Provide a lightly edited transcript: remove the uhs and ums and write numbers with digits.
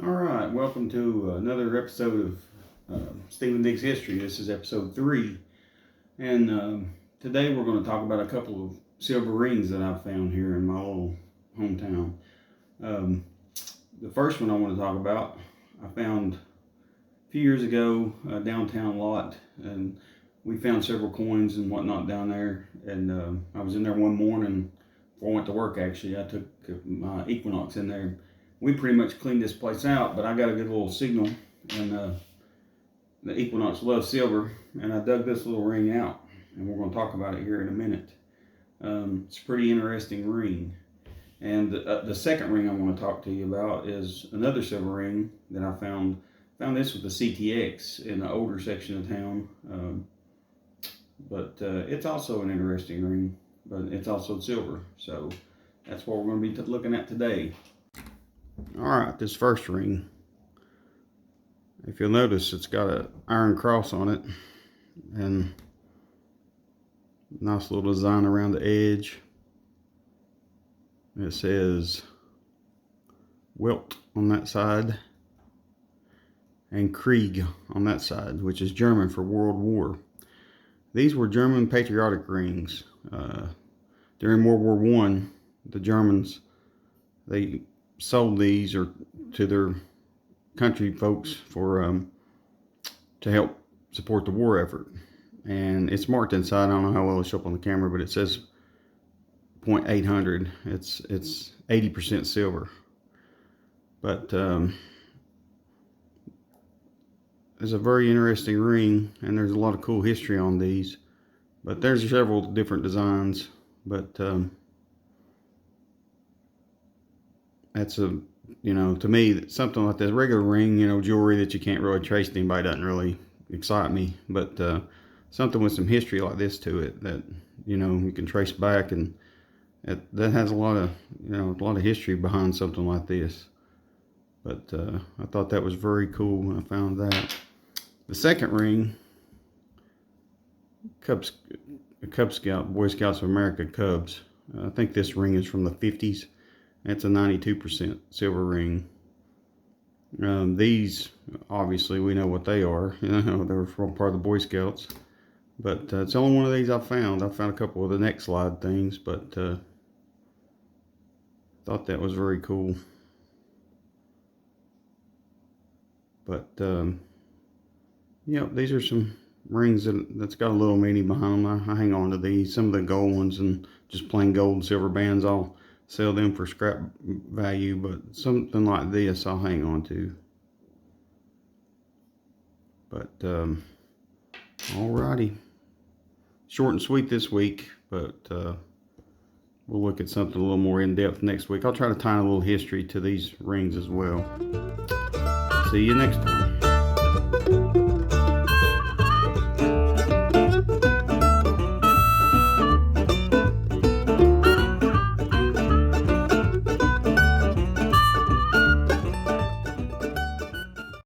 Alright, welcome to another episode of Stephen Diggs History. This is episode 3. And today we're going to talk about a couple of silver rings that I found here in my little hometown. The first one I want to talk about, I found a few years ago, a downtown lot, and we found several coins and whatnot down there. And I was in there one morning before I went to work. Actually, I took my Equinox in there. We pretty much cleaned this place out, but I got a good little signal, and the Equinox loves silver, and I dug this little ring out, and we're going to talk about it here in a minute. It's a pretty interesting ring. And the second ring I want to talk to you about is another silver ring that I found. Found this with the CTX in the older section of town, but it's also an interesting ring, but it's also silver. So that's what we're going to be looking at today. Alright, this first ring, if you'll notice, it's got an iron cross on it and nice little design around the edge. It says Welt on that side and Krieg on that side, which is German for World War. These were German patriotic rings. During World War I, the Germans, they sold these to their country folks for to help support the war effort. And it's marked inside. I don't know how well it'll show up on the camera, but it says 0.800. It's 80% silver. But it's a very interesting ring, and there's a lot of cool history on these. But there's several different designs. But that's to me, something like this regular ring, jewelry that you can't really trace to anybody doesn't really excite me. But something with some history like this to it that, you can trace back, and that has a lot of history behind something like this. But I thought that was very cool when I found that. The second ring, Cub Scout, Boy Scouts of America Cubs. I think this ring is from the 50s. It's a 92% silver ring. These, obviously, we know what they are. They're from part of the Boy Scouts. But it's the only one of these I found. I found a couple of the neck slide things, but thought that was very cool. But, these are some rings that's got a little meaning behind them. I hang on to these. Some of the gold ones and just plain gold and silver bands, I'll sell them for scrap value, but something like this I'll hang on to. But alrighty, short and sweet this week, but we'll look at something a little more in depth next week. I'll try to tie a little history to these rings as well. See you next time.